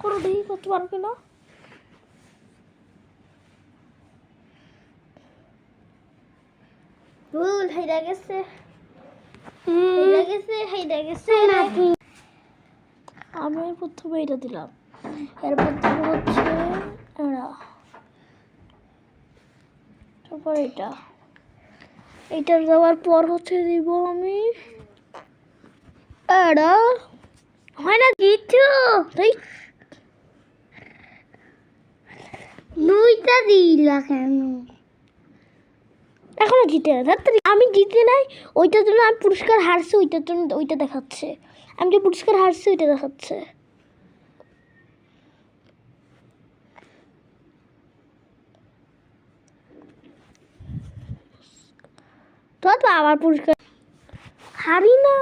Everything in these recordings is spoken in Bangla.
করো, দেখি করতে পারো কিনা। ভুল হেইরা গেছে, আমি প্রথমে এটা দিলাম, এরপর দেবো হচ্ছে এরা, তারপর এটা দেওয়ার পর হচ্ছে দিব আমি এরা। হয় না দিচ্ছ তাই দুইটা দিলা কেন? এখনো জিতে না, আমি জিতে নাই, ওইটার জন্য আমি পুরস্কার হারছি, ওইটার জন্য ওইটা দেখাচ্ছে, আমি যে পুরস্কার হারছি ওইটা দেখাচ্ছে। তো আবার পুরস্কার হারি না,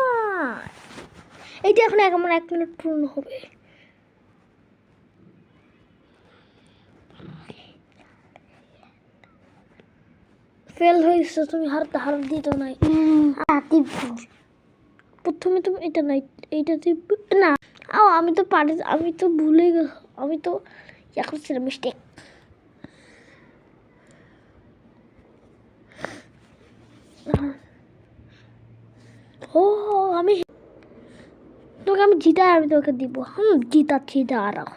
এইটা এখন এমন 1 মিনিট পূর্ণ হবে। ফেল হয়েছে, তুমি হার দিত নাই। প্রথমে তুমি এটা নাই, এইটা না, আমি তো পারি, আমি তো ভুলে গেছি, আমি তো ইয়া করছিলাম, মিস্টেক। ও আমি তোকে আমি জিতাই, আমি তোকে দিব। জিতাচ্ছি, দাঁড়াও।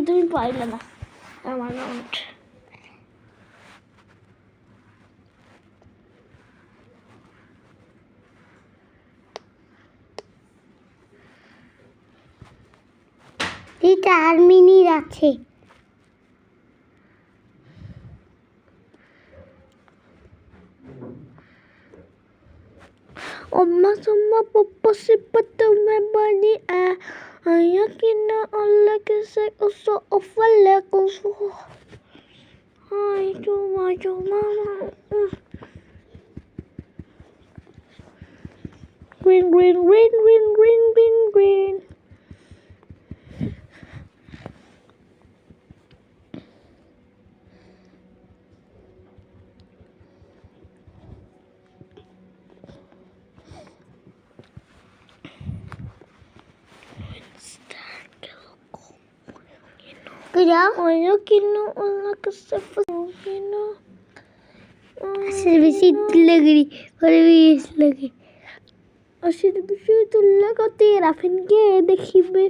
তুমি পাইলে না আমার রাউন্ড। এটা আর মিনিট আছে। Oma sama papa sifat bani ayakina Allah kisah usul ufalakusu. Hai cuma green green green green green green green. Kira ayakina Allah kisah fusina. Servisit lagi, service lagi. Asyik bisa tu lah kau tera fin ke dekhi be.